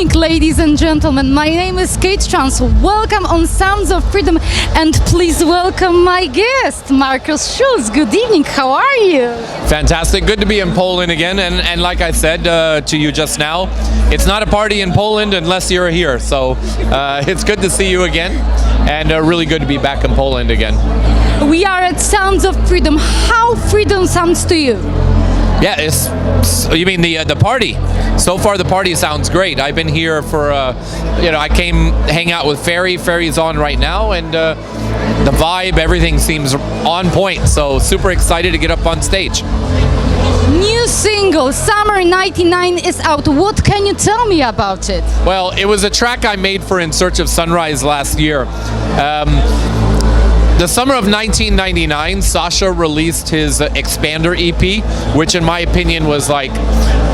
evening, ladies and gentlemen. My name is Kate Trance. Welcome on Sounds of Freedom, and please welcome my guest, Markus Schulz. Good evening. How are you? Fantastic. Good to be in Poland again. And like I said to you just now, it's not a party in Poland unless you're here. So it's good to see you again, and really good to be back in Poland again. We are at Sounds of Freedom. How freedom sounds to you? Yeah, you mean the party? So far, the party sounds great. I've been here for, I came hang out with Ferry. Ferry's on right now, and the vibe, everything seems on point. So super excited to get up on stage. New single, Summer 99, is out. What can you tell me about it? Well, it was a track I made for In Search of Sunrise last year. The summer of 1999, Sasha released his Expander EP, which in my opinion was like,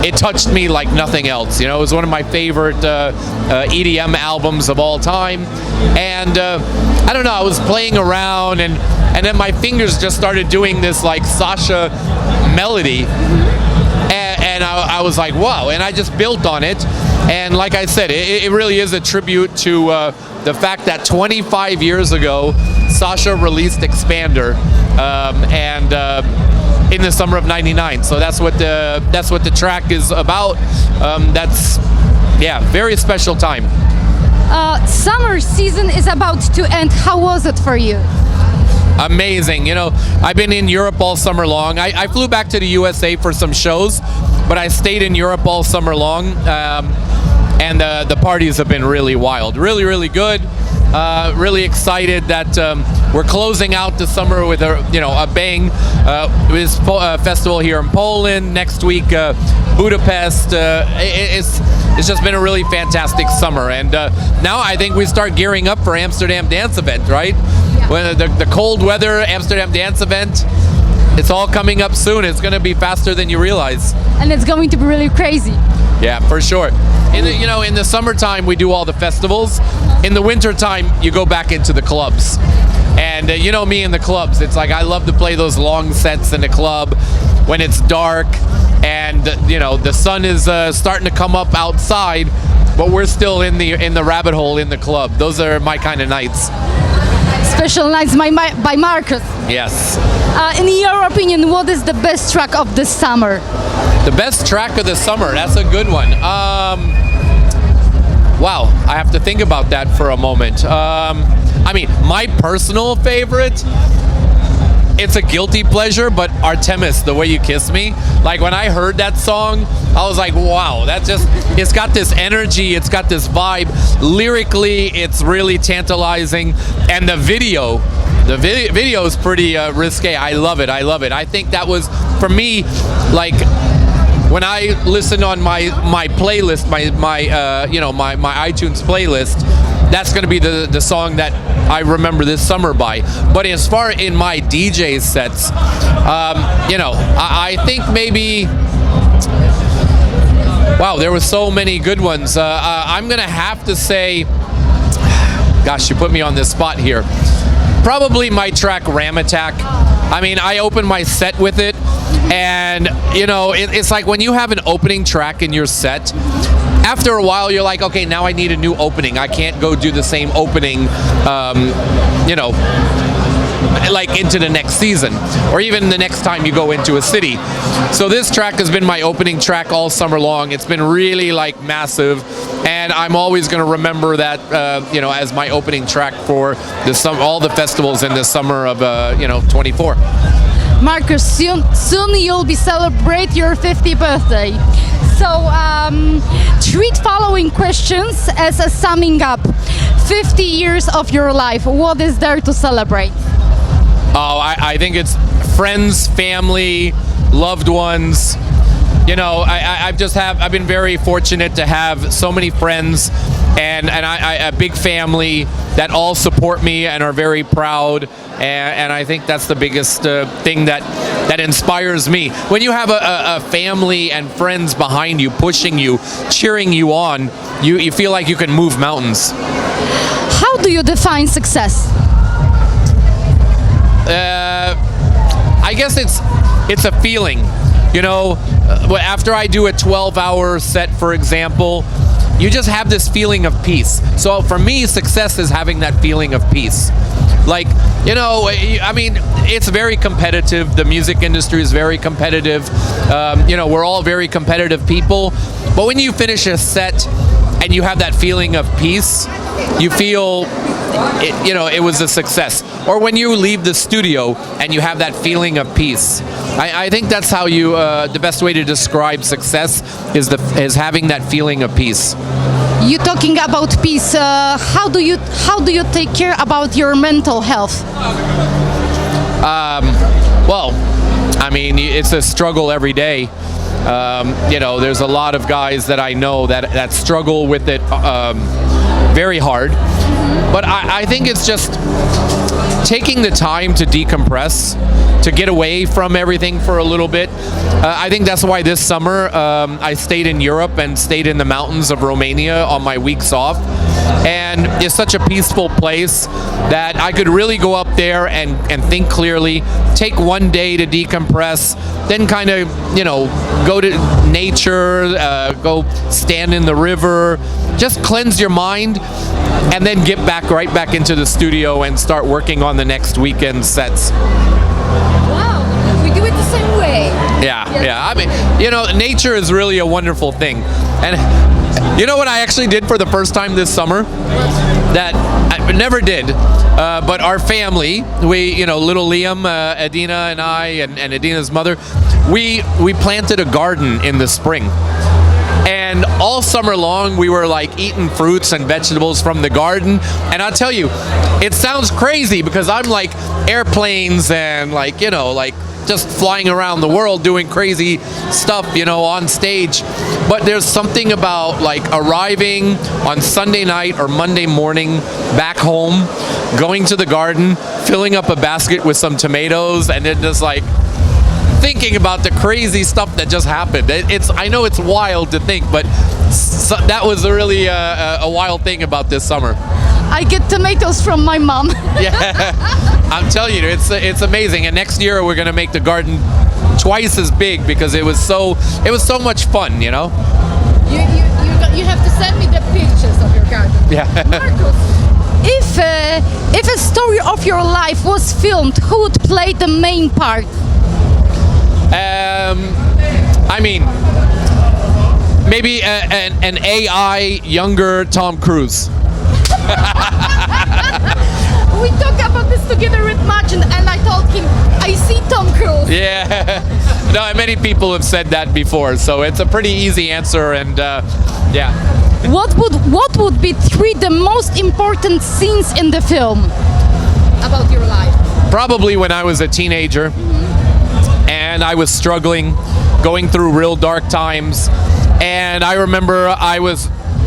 it touched me like nothing else. You know, it was one of my favorite EDM albums of all time. And I don't know, I was playing around and then my fingers just started doing this like Sasha melody. And I was like, wow, and I just built on it. And like I said, it really is a tribute to the fact that 25 years ago, Sasha released Expander, in the summer of '99. So that's what the track is about. Very special time. Summer season is about to end. How was it for you? Amazing. You know, I've been in Europe all summer long. I flew back to the USA for some shows, but I stayed in Europe all summer long. And the parties have been really wild, really good. Really excited that we're closing out the summer with a bang. This festival here in Poland next week, Budapest. It's just been a really fantastic summer, and now I think we start gearing up for Amsterdam Dance Event, right? Yeah. When the cold weather Amsterdam Dance Event. It's all coming up soon. It's going to be faster than you realize. And it's going to be really crazy. Yeah, for sure. In the summertime, we do all the festivals. In the wintertime, you go back into the clubs. And you know me in the clubs. It's like I love to play those long sets in the club when it's dark and, the sun is starting to come up outside, but we're still in the rabbit hole in the club. Those are my kind of nights. Special nights by Markus. Yes. In your opinion, what is the best track of this summer? The best track of the summer, that's a good one. Wow, I have to think about that for a moment. My personal favorite, it's a guilty pleasure, but Artemis, The Way You Kiss Me. Like when I heard that song, I was like, wow, it's got this energy, it's got this vibe. Lyrically, it's really tantalizing. And the video is pretty risque. I love it. I think that was, for me, like, when I listen on my playlist, my iTunes playlist, that's going to be the song that I remember this summer by. But as far in my DJ sets, I think maybe, wow, there were so many good ones. I'm going to have to say, gosh, you put me on this spot here. Probably my track Ram Attack. I mean, I opened my set with it, and it's like when you have an opening track in your set, after a while you're like, okay, now I need a new opening. I can't go do the same opening, like into the next season, or even the next time you go into a city. So this track has been my opening track all summer long. It's been really like massive, and I'm always going to remember that as my opening track for all the festivals in the summer of 24. Markus, soon you'll be celebrate your 50th birthday. So treat following questions as a summing up. 50 years of your life, what is there to celebrate? Oh, I think it's friends, family, loved ones. I've been very fortunate to have so many friends and a big family that all support me and are very proud. And I think that's the biggest thing that inspires me. When you have a family and friends behind you, pushing you, cheering you on, you feel like you can move mountains. How do you define success? I guess it's a feeling. You know, after I do a 12-hour set, for example, you just have this feeling of peace. So for me, success is having that feeling of peace. Like, you know, I mean, it's very competitive. The music industry is very competitive. You know, we're all very competitive people. But when you finish a set and you have that feeling of peace, you feel, you know, it was a success. Or when you leave the studio and you have that feeling of peace. I think that's how you, the best way to describe success is having that feeling of peace. You talking about peace? How do you take care about your mental health? Well, I mean, it's a struggle every day. You know, there's a lot of guys that I know that struggle with it very hard. But I think it's just taking the time to decompress, to get away from everything for a little bit. I think that's why this summer I stayed in Europe and stayed in the mountains of Romania on my weeks off. And it's such a peaceful place that I could really go up there and think clearly, take one day to decompress, then kind of, you know, go to nature, go stand in the river, just cleanse your mind, and then get right back into the studio and start working on the next weekend sets. Wow, we do it the same way. Yeah, yeah. I mean, you know, nature is really a wonderful thing. And you know what I actually did for the first time this summer? That I never did. But our family, you know, little Liam, Adina and I, and Adina's mother, we planted a garden in the spring. And all summer long, we were like eating fruits and vegetables from the garden. And I'll tell you, it sounds crazy because I'm like airplanes and like, you know, like just flying around the world doing crazy stuff, you know, on stage. But there's something about like arriving on Sunday night or Monday morning back home, going to the garden, filling up a basket with some tomatoes, and then just like thinking about the crazy stuff that just happened. I know it's wild to think, but that was really a wild thing about this summer. I get tomatoes from my mom. Yeah, I'm telling you, it's amazing. And next year we're gonna make the garden twice as big because it was so much fun, you know. You have to send me the pictures of your garden. Yeah. Markus, if a story of your life was filmed, who would play the main part? I mean, maybe an AI younger Tom Cruise. We talked about this together with Martin, and I told him, I see Tom Cruise. Yeah. No, many people have said that before, so it's a pretty easy answer, and yeah. What would be 3 the most important scenes in the film about your life? Probably when I was a teenager. And I was struggling, going through real dark times. And I remember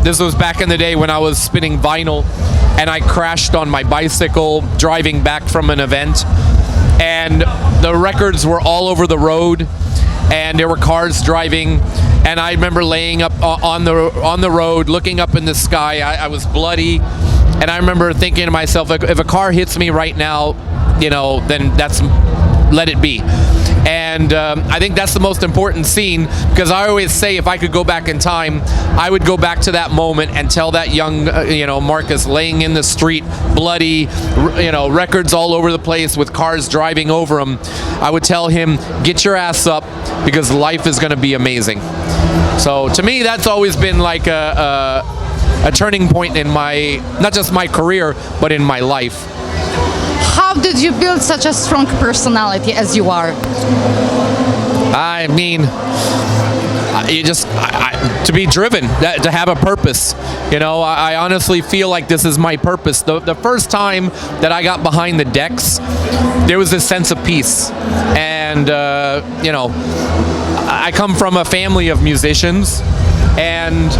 this was back in the day when I was spinning vinyl, and I crashed on my bicycle driving back from an event. And the records were all over the road, and there were cars driving. And I remember laying up on the road, looking up in the sky. I was bloody. And I remember thinking to myself, if a car hits me right now, you know, then let it be. And I think that's the most important scene, because I always say if I could go back in time, I would go back to that moment and tell that young, you know, Markus laying in the street, bloody, you know, records all over the place with cars driving over him. I would tell him, get your ass up, because life is going to be amazing. So to me, that's always been like a turning point in my, not just my career, but in my life. How did you build such a strong personality as you are? I mean, you just to be driven, to have a purpose. You know, I honestly feel like this is my purpose. The first time that I got behind the decks, there was this sense of peace, and you know, I come from a family of musicians, and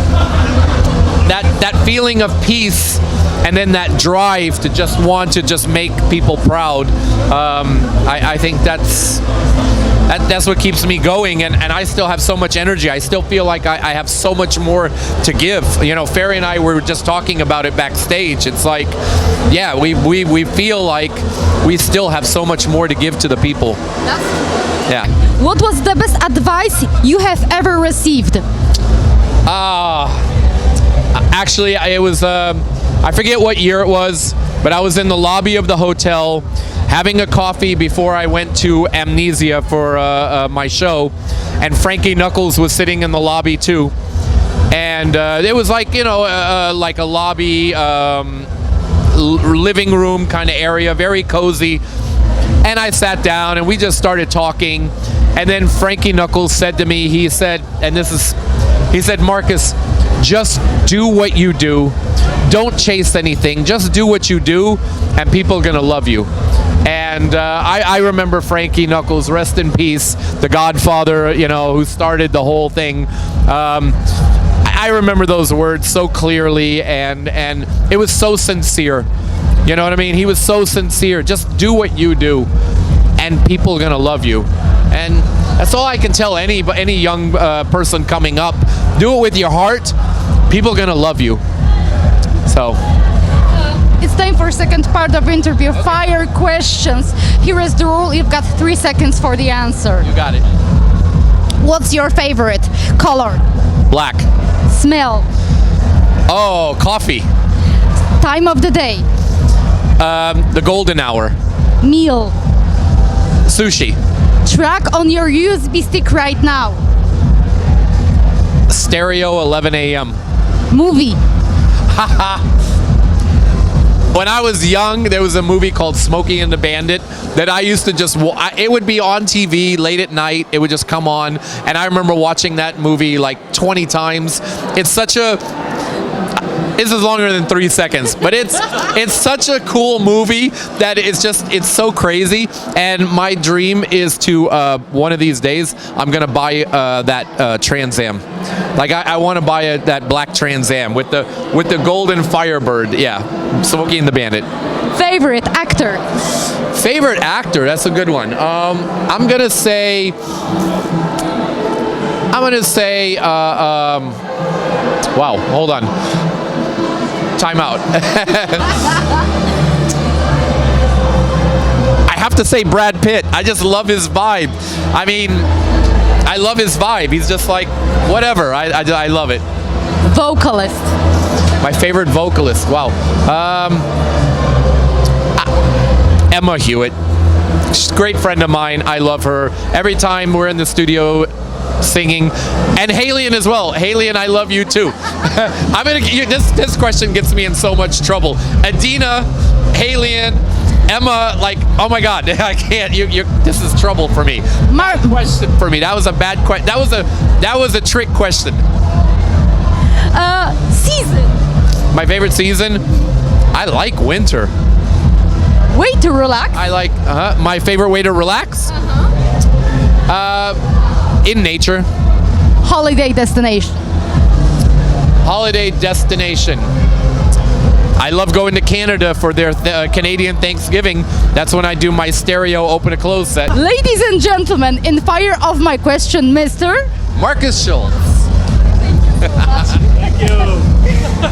that feeling of peace, and then that drive to just want to just make people proud. I think that's what keeps me going, and I still have so much energy. I still feel like I have so much more to give. You know, Ferry and I were just talking about it backstage. It's like, yeah, we feel like we still have so much more to give to the people. That's yeah. What was the best advice you have ever received? Actually, it was, I forget what year it was, but I was in the lobby of the hotel having a coffee before I went to Amnesia for my show, and Frankie Knuckles was sitting in the lobby too. And it was like, like a lobby, living room kind of area, very cozy. And I sat down and we just started talking. And then Frankie Knuckles said to me, he said, Markus, just do what you do. Don't chase anything. Just do what you do, and people are gonna love you. And I remember Frankie Knuckles, rest in peace, the Godfather, who started the whole thing. I remember those words so clearly, and it was so sincere. You know what I mean? He was so sincere. Just do what you do, and people are gonna love you. And that's all I can tell any young person coming up. Do it with your heart. People are gonna love you. So. It's time for second part of interview. Okay. Fire questions. Here is the rule. You've got 3 seconds for the answer. You got it. What's your favorite color? Black. Smell. Oh, coffee. Time of the day. The golden hour. Meal. Sushi. Track on your USB stick right now. Stereo 11 a.m. Movie. When I was young, there was a movie called Smokey and the Bandit that I used to just, it would be on TV late at night. It would just come on. And I remember watching that movie like 20 times. It's longer than 3 seconds, but it's such a cool movie that it's so crazy. And my dream is to, one of these days, I'm going to buy that Trans Am. Like I want to buy that black Trans Am with the golden Firebird. Yeah, Smokey and the Bandit. Favorite actor? Favorite actor? That's a good one. I'm gonna say. Wow. Hold on. Time out. I have to say Brad Pitt. I just love his vibe. I mean, I love his vibe. He's just like whatever. I love it. Vocalist. My favorite vocalist. Wow. Emma Hewitt. She's a great friend of mine. I love her. Every time we're in the studio singing, and Halian as well. Halian, I love you too. This question gets me in so much trouble. Adina, Halian, Emma, like, oh my God, I can't. This is trouble for me. Bad question for me. That was a bad question. That was a trick question. Season. My favorite season? I like winter. Way to relax. I like my favorite way to relax. In nature. Holiday destination. Holiday destination. I love going to Canada for their Canadian Thanksgiving. That's when I do my stereo open and close set. Ladies and gentlemen, in fire of my question, Mr. Markus Schulz. Thank you so much. Thank you.